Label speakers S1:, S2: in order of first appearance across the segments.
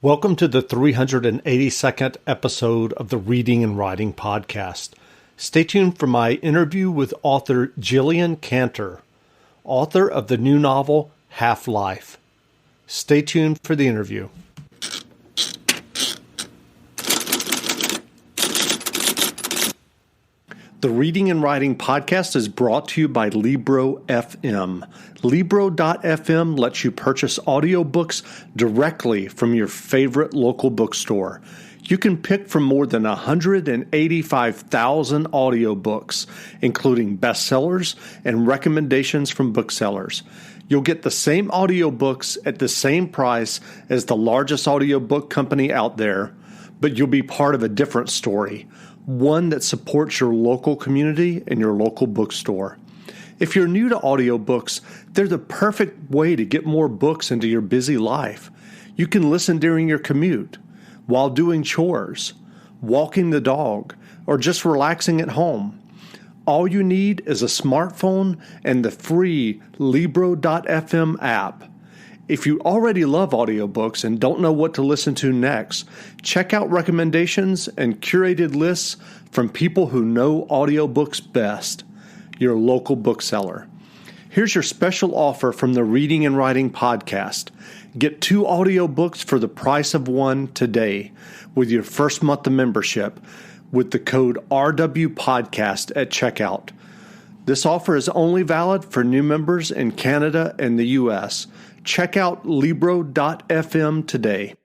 S1: Welcome to the 382nd episode of the Reading and Writing Podcast. Stay tuned for my interview with author Jillian Cantor, author of the new novel Half-Life. Stay tuned for the interview. The Reading and Writing Podcast is brought to you by Libro FM. Libro.fm lets you purchase audiobooks directly from your favorite local bookstore. You can pick from more than 185,000 audiobooks, including bestsellers and recommendations from booksellers. You'll get the same audiobooks at the same price as the largest audiobook company out there, but you'll be part of a different story, one that supports your local community and your local bookstore. If you're new to audiobooks, they're the perfect way to get more books into your busy life. You can listen during your commute, while doing chores, walking the dog, or just relaxing at home. All you need is a smartphone and the free Libro.fm app. If you already love audiobooks and don't know what to listen to next, check out recommendations and curated lists from people who know audiobooks best, your local bookseller. Here's your special offer from the Reading and Writing Podcast. Get 2 audiobooks for the price of one today with your first month of membership with the code RWPodcast at checkout. This offer is only valid for new members in Canada and the U.S. Check out Libro.fm today.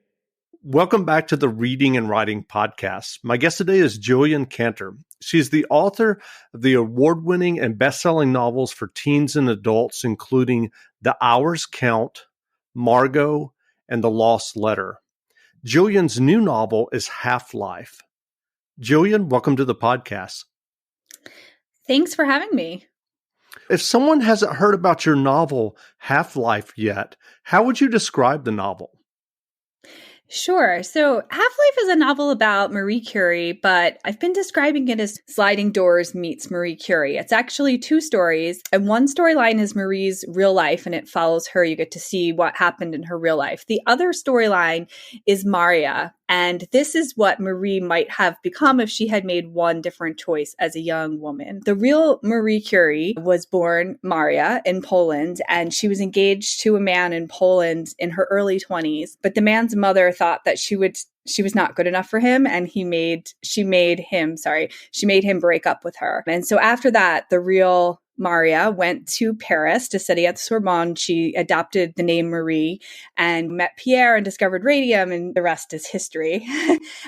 S1: Welcome back to the Reading and Writing Podcast. My guest today is Jillian Cantor. She's the author of the award-winning and best-selling novels for teens and adults, including The Hours Count, Margot, and The Lost Letter. Jillian's new novel is Half-Life. Jillian, welcome to the podcast.
S2: Thanks for having me.
S1: If someone hasn't heard about your novel, Half-Life, yet, how would you describe the novel?
S2: Sure. So Half-Life is a novel about Marie Curie, but I've been describing it as Sliding Doors meets Marie Curie. It's actually 2 stories, and one storyline is Marie's real life, and it follows her. You get to see what happened in her real life. The other storyline is Maria, and this is what Marie might have become if she had made one different choice as a young woman. The real Marie Curie was born Maria in Poland, and she was engaged to a man in Poland in her early 20s. But the man's mother thought that she was not good enough for him, and she made him break up with her. And so after that, the real Maria went to Paris to study at the Sorbonne. She adopted the name Marie and met Pierre and discovered radium, and the rest is history,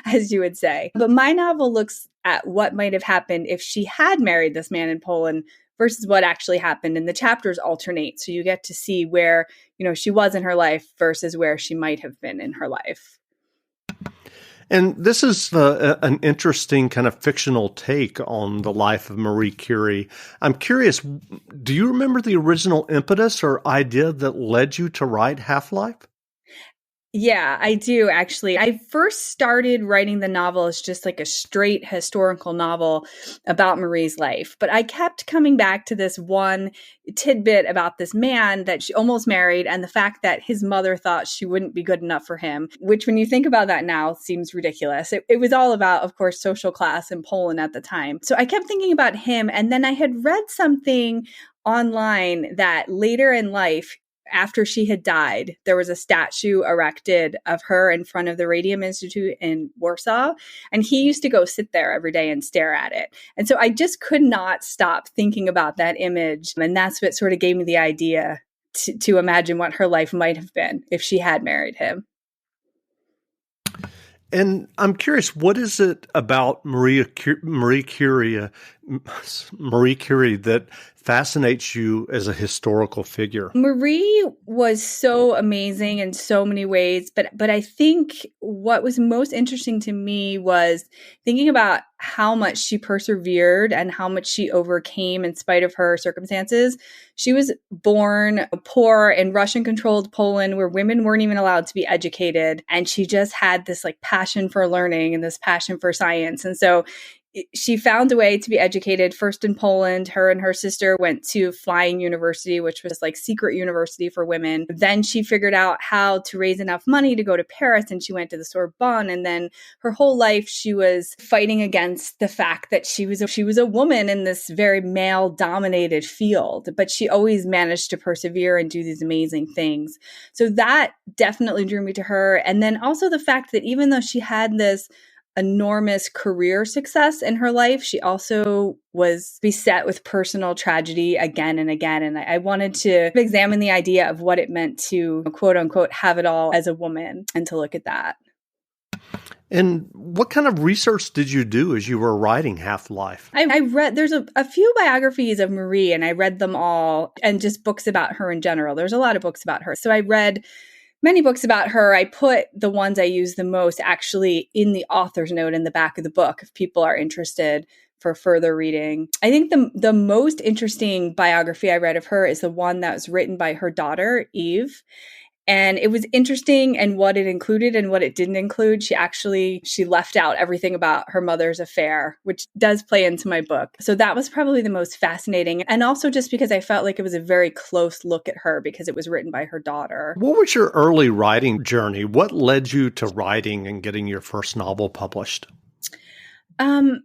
S2: as you would say. But my novel looks at what might have happened if she had married this man in Poland versus what actually happened. And the chapters alternate. So you get to see where, she was in her life versus where she might have been in her life.
S1: And this is an interesting kind of fictional take on the life of Marie Curie. I'm curious, do you remember the original impetus or idea that led you to write Half-Life?
S2: Yeah, I do, actually. I first started writing the novel as just like a straight historical novel about Marie's life. But I kept coming back to this one tidbit about this man that she almost married and the fact that his mother thought she wouldn't be good enough for him, which when you think about that now seems ridiculous. It was all about, of course, social class in Poland at the time. So I kept thinking about him. And then I had read something online that later in life, after she had died, there was a statue erected of her in front of the Radium Institute in Warsaw. And he used to go sit there every day and stare at it. And so I just could not stop thinking about that image. And that's what sort of gave me the idea to imagine what her life might have been if she had married him.
S1: And I'm curious, what is it about Marie Curie that fascinates you as a historical figure?
S2: Marie was so amazing in so many ways, but I think what was most interesting to me was thinking about how much she persevered and how much she overcame in spite of her circumstances. She was born poor in Russian-controlled Poland where women weren't even allowed to be educated, and she just had this passion for learning and this passion for science. And so she found a way to be educated first in Poland. Her and her sister went to Flying University, which was like secret university for women. Then she figured out how to raise enough money to go to Paris, and she went to the Sorbonne. And then her whole life she was fighting against the fact that she was a woman in this very male dominated field, but she always managed to persevere and do these amazing things. So that definitely drew me to her. And then also the fact that even though she had this enormous career success in her life, she also was beset with personal tragedy again and again. And I wanted to examine the idea of what it meant to, quote unquote, have it all as a woman and to look at that.
S1: And what kind of research did you do as you were writing Half-Life?
S2: I read, there's a few biographies of Marie, and I read them all, and just books about her in general. There's a lot of books about her. So I read many books about her. I put the ones I use the most actually in the author's note in the back of the book if people are interested for further reading. I think the most interesting biography I read of her is the one that was written by her daughter, Eve. And it was interesting and what it included and what it didn't include. She left out everything about her mother's affair, which does play into my book. So that was probably the most fascinating. And also just because I felt like it was a very close look at her because it was written by her daughter.
S1: What was your early writing journey? What led you to writing and getting your first novel published?
S2: I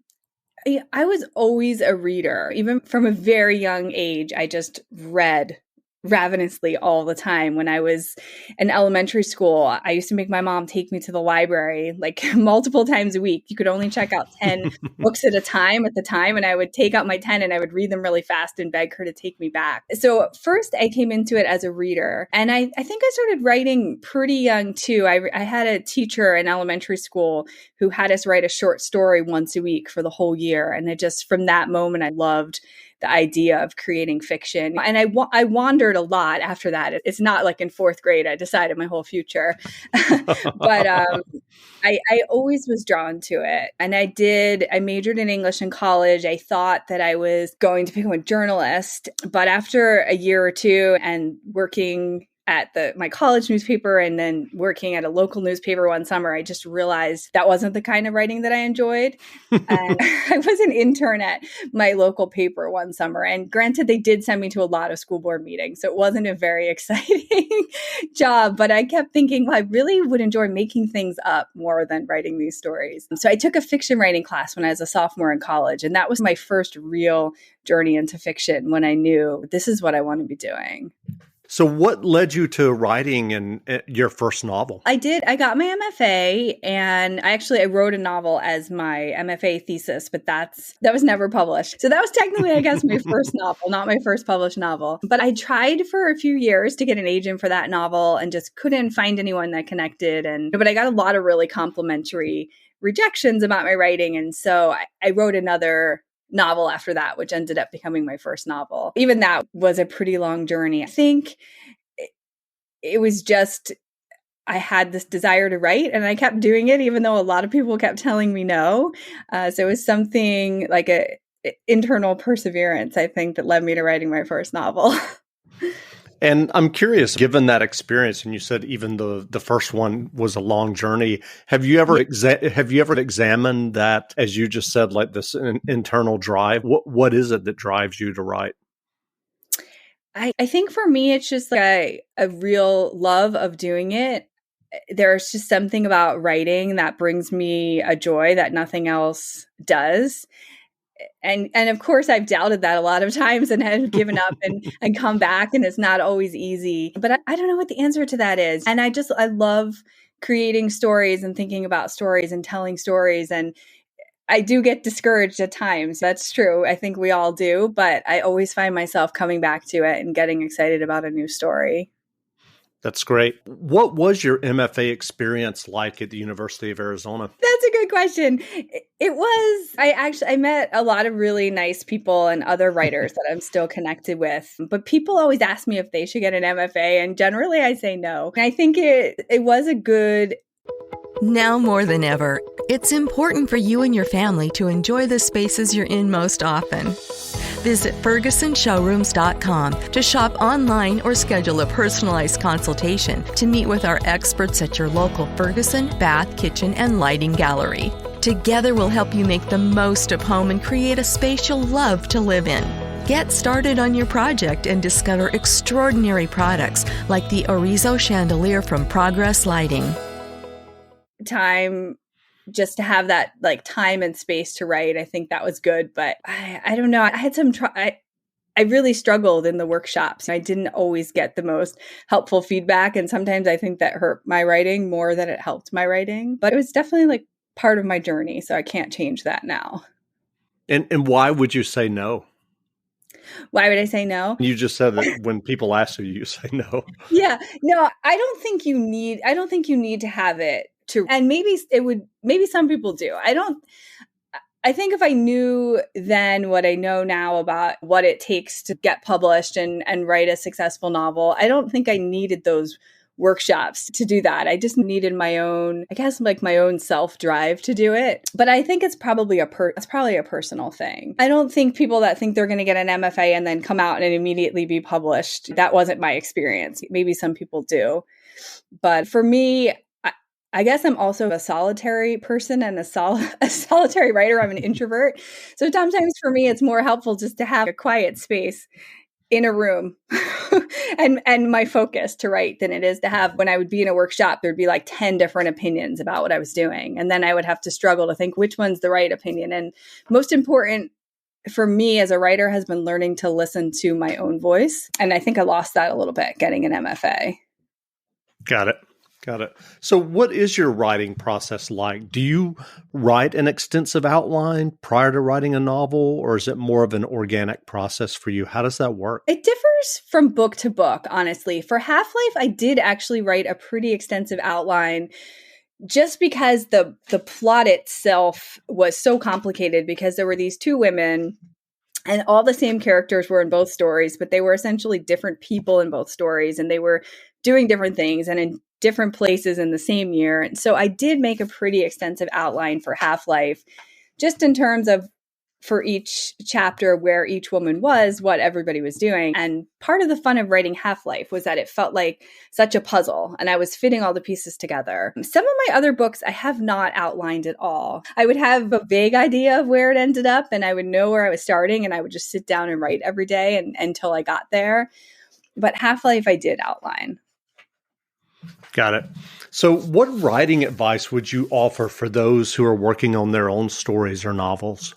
S2: was always a reader. Even from a very young age, I just read ravenously all the time. When I was in elementary school, I used to make my mom take me to the library like multiple times a week. You could only check out 10 books at a time at the time. And I would take out my 10 and I would read them really fast and beg her to take me back. So first I came into it as a reader. And I think I started writing pretty young too. I had a teacher in elementary school who had us write a short story once a week for the whole year. And from that moment, I loved the idea of creating fiction. And I wandered a lot after that. It's not like in fourth grade, I decided my whole future. But I always was drawn to it. And I majored in English in college. I thought that I was going to become a journalist. But after a year or two and working at my college newspaper and then working at a local newspaper one summer, I just realized that wasn't the kind of writing that I enjoyed. And I was an intern at my local paper one summer. And granted, they did send me to a lot of school board meetings, so it wasn't a very exciting job. But I kept thinking, well, I really would enjoy making things up more than writing these stories. So I took a fiction writing class when I was a sophomore in college. And that was my first real journey into fiction when I knew this is what I want to be doing.
S1: So what led you to writing your first novel?
S2: I got my MFA, and I wrote a novel as my MFA thesis, but that was never published. So that was technically, I guess, my first novel, not my first published novel. But I tried for a few years to get an agent for that novel and just couldn't find anyone that connected. But I got a lot of really complimentary rejections about my writing. And so I wrote another novel after that, which ended up becoming my first novel. Even that was a pretty long journey. I think it was just, I had this desire to write and I kept doing it, even though a lot of people kept telling me no. So it was something like a internal perseverance, I think, that led me to writing my first novel.
S1: And I'm curious, given that experience, and you said even the first one was a long journey, have you ever examined that, as you just said, like this internal drive? What is it that drives you to write?
S2: I think for me, it's just like a real love of doing it. There's just something about writing that brings me a joy that nothing else does. And of course, I've doubted that a lot of times and have given up and come back, and it's not always easy. But I don't know what the answer to that is. And I love creating stories and thinking about stories and telling stories. And I do get discouraged at times. That's true. I think we all do. But I always find myself coming back to it and getting excited about a new story.
S1: That's great. What was your MFA experience like at the University of Arizona?
S2: That's a good question. It was, I met a lot of really nice people and other writers that I'm still connected with. But people always ask me if they should get an MFA, and generally I say no. And I think it was a good...
S3: Now more than ever, it's important for you and your family to enjoy the spaces you're in most often. Visit FergusonShowrooms.com to shop online or schedule a personalized consultation to meet with our experts at your local Ferguson Bath, Kitchen, and Lighting Gallery. Together, we'll help you make the most of home and create a space you'll love to live in. Get started on your project and discover extraordinary products like the Orizo chandelier from Progress Lighting.
S2: Time just to have that like time and space to write. I think that was good, but I don't know. I had some I really struggled in the workshops. I didn't always get the most helpful feedback, and sometimes I think that hurt my writing more than it helped my writing. But it was definitely like part of my journey, so I can't change that now.
S1: And why would you say no?
S2: Why would I say no?
S1: You just said that when people ask you, you say no.
S2: Yeah, no, I don't think you need to have it to, and maybe some people do. I think if I knew then what I know now about what it takes to get published and write a successful novel, I don't think I needed those workshops to do that. I just needed my own, I guess, like my own self-drive to do it. But I think it's probably a personal thing. I don't think people that think they're going to get an MFA and then come out and immediately be published, that wasn't my experience. Maybe some people do. But for me, I guess I'm also a solitary person and a solitary writer. I'm an introvert. So sometimes for me, it's more helpful just to have a quiet space in a room and my focus to write than it is to have, when I would be in a workshop, there'd be like 10 different opinions about what I was doing. And then I would have to struggle to think which one's the right opinion. And most important for me as a writer has been learning to listen to my own voice. And I think I lost that a little bit getting an MFA.
S1: Got it. So what is your writing process like? Do you write an extensive outline prior to writing a novel, or is it more of an organic process for you? How does that work?
S2: It differs from book to book, honestly. For Half-Life, I did actually write a pretty extensive outline just because the plot itself was so complicated, because there were these two women and all the same characters were in both stories, but they were essentially different people in both stories, and they were doing different things and in different places in the same year. And so I did make a pretty extensive outline for Half-Life, just in terms of for each chapter where each woman was, what everybody was doing. And part of the fun of writing Half-Life was that it felt like such a puzzle, and I was fitting all the pieces together. Some of my other books I have not outlined at all. I would have a vague idea of where it ended up, and I would know where I was starting, and I would just sit down and write every day until I got there. But Half-Life I did outline.
S1: Got it. So what writing advice would you offer for those who are working on their own stories or novels?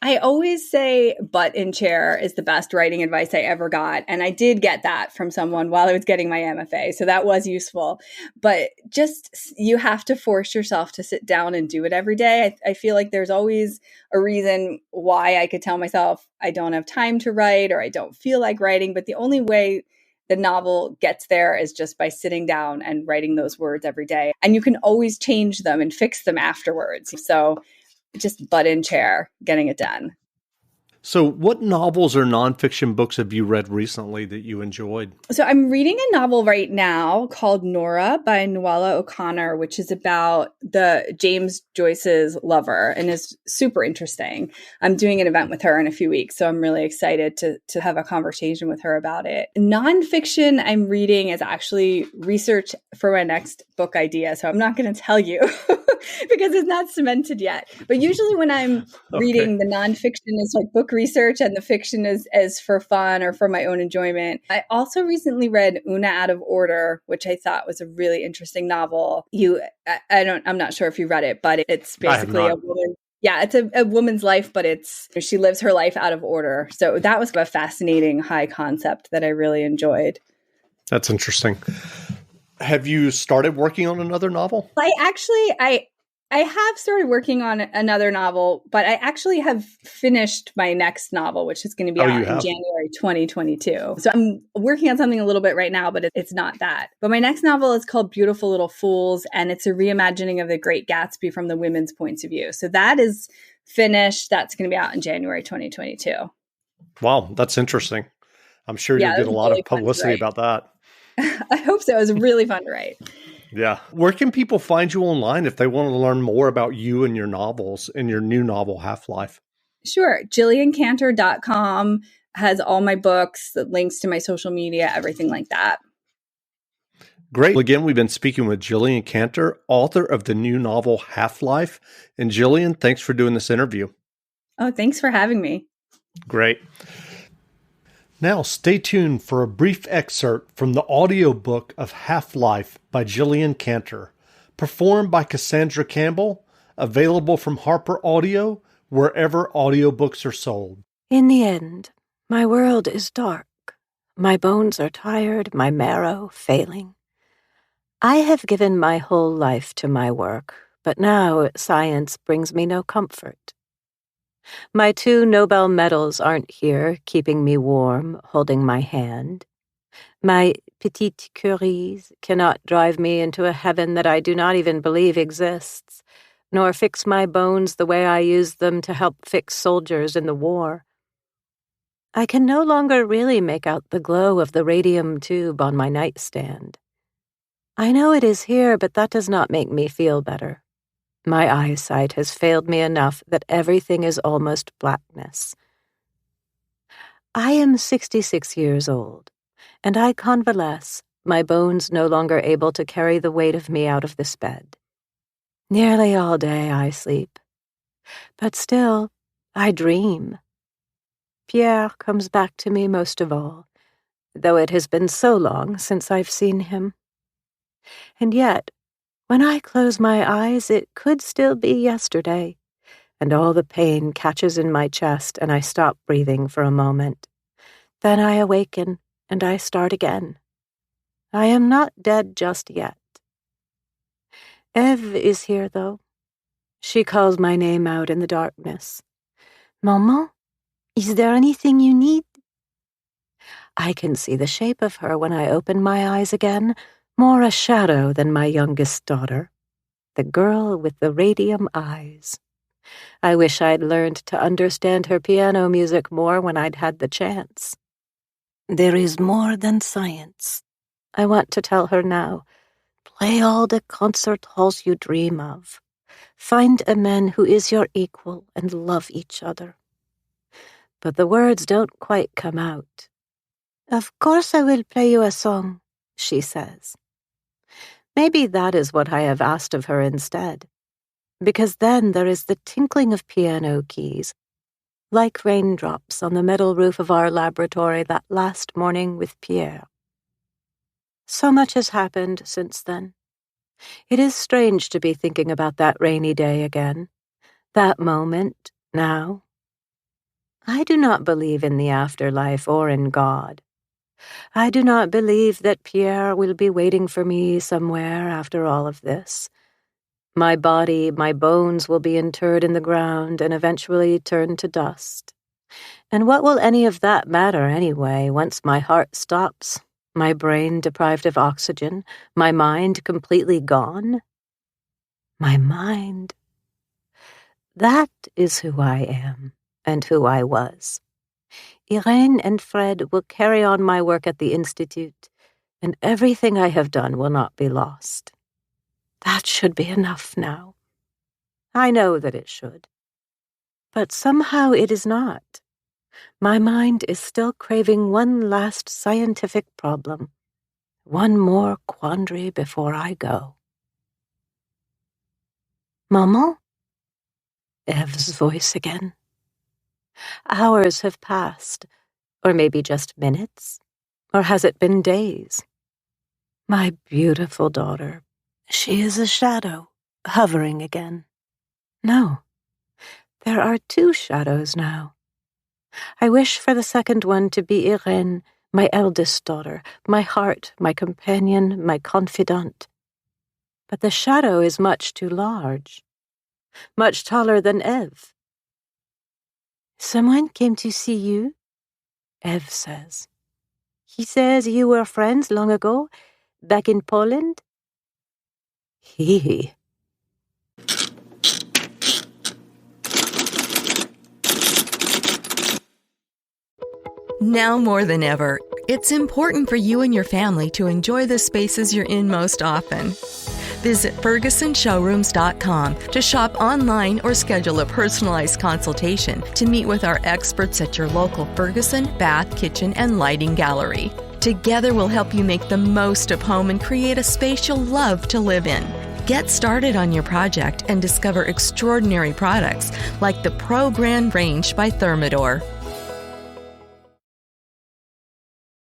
S2: I always say butt in chair is the best writing advice I ever got. And I did get that from someone while I was getting my MFA. So that was useful. But just, you have to force yourself to sit down and do it every day. I feel like there's always a reason why I could tell myself I don't have time to write or I don't feel like writing. But the only way the novel gets there is just by sitting down and writing those words every day. And you can always change them and fix them afterwards. So just butt in chair, getting it done.
S1: So what novels or nonfiction books have you read recently that you enjoyed?
S2: So I'm reading a novel right now called Nora by Nuala O'Connor, which is about the James Joyce's lover and is super interesting. I'm doing an event with her in a few weeks, so I'm really excited to have a conversation with her about it. Nonfiction I'm reading is actually research for my next book idea, so I'm not going to tell you because it's not cemented yet. But usually when I'm reading, the nonfiction is like book research and the fiction is for fun or for my own enjoyment. I also recently read Una Out of Order, which I thought was a really interesting novel. I'm not sure if you read it, but it's basically a woman. Yeah, it's a woman's life, but she lives her life out of order. So that was a fascinating high concept that I really enjoyed.
S1: That's interesting. Have you started working on another novel?
S2: I have started working on another novel, but I actually have finished my next novel, which is going to be out in January 2022. So I'm working on something a little bit right now, but it's not that. But my next novel is called Beautiful Little Fools, and it's a reimagining of The Great Gatsby from the women's points of view. So that is finished. That's going to be out in January 2022.
S1: Wow, that's interesting. I'm sure you'll get a lot of publicity about that.
S2: I hope so. It was really fun to write.
S1: Yeah. Where can people find you online if they want to learn more about you and your novels and your new novel, Half-Life?
S2: Sure. JillianCantor.com has all my books, the links to my social media, everything like that.
S1: Great. Again, we've been speaking with Jillian Cantor, author of the new novel Half-Life. And Jillian, thanks for doing this interview.
S2: Oh, thanks for having me.
S1: Great. Now, stay tuned for a brief excerpt from the audiobook of Half-Life by Jillian Cantor, performed by Cassandra Campbell, available from Harper Audio, wherever audiobooks are sold.
S4: In the end, my world is dark. My bones are tired, my marrow failing. I have given my whole life to my work, but now science brings me no comfort. My 2 Nobel medals aren't here, keeping me warm, holding my hand. My petites Curies cannot drive me into a heaven that I do not even believe exists, nor fix my bones the way I used them to help fix soldiers in the war. I can no longer really make out the glow of the radium tube on my nightstand. I know it is here, but that does not make me feel better. My eyesight has failed me enough that everything is almost blackness. I am 66 years old, and I convalesce, my bones no longer able to carry the weight of me out of this bed. Nearly all day I sleep, but still I dream. Pierre comes back to me most of all, though it has been so long since I've seen him. And yet, when I close my eyes, it could still be yesterday, and all the pain catches in my chest and I stop breathing for a moment. Then I awaken and I start again. I am not dead just yet. Eve is here, though. She calls my name out in the darkness. Maman, is there anything you need? I can see the shape of her when I open my eyes again, more a shadow than my youngest daughter, the girl with the radium eyes. I wish I'd learned to understand her piano music more when I'd had the chance. There is more than science, I want to tell her now. Play all the concert halls you dream of. Find a man who is your equal and love each other. But the words don't quite come out. Of course I will play you a song, she says. Maybe that is what I have asked of her instead, because then there is the tinkling of piano keys, like raindrops on the metal roof of our laboratory that last morning with Pierre. So much has happened since then. It is strange to be thinking about that rainy day again, that moment, now. I do not believe in the afterlife or in God. I do not believe that Pierre will be waiting for me somewhere after all of this. My body, my bones will be interred in the ground and eventually turn to dust. And what will any of that matter anyway, once my heart stops, my brain deprived of oxygen, my mind completely gone? My mind. That is who I am and who I was. Irene and Fred will carry on my work at the Institute, and everything I have done will not be lost. That should be enough now. I know that it should. But somehow it is not. My mind is still craving one last scientific problem, one more quandary before I go. Maman? Eve's voice again. Hours have passed, or maybe just minutes, or has it been days? My beautiful daughter, she is a shadow, hovering again. No, there are 2 shadows now. I wish for the second one to be Irene, my eldest daughter, my heart, my companion, my confidant. But the shadow is much too large, much taller than Eve. Someone came to see you, Eve says. He says you were friends long ago, back in Poland. He.
S3: Now more than ever, it's important for you and your family to enjoy the spaces you're in most often. Visit FergusonShowrooms.com to shop online or schedule a personalized consultation to meet with our experts at your local Ferguson Bath, Kitchen, and Lighting Gallery. Together we'll help you make the most of home and create a space you'll love to live in. Get started on your project and discover extraordinary products like the Pro Grand Range by Thermador.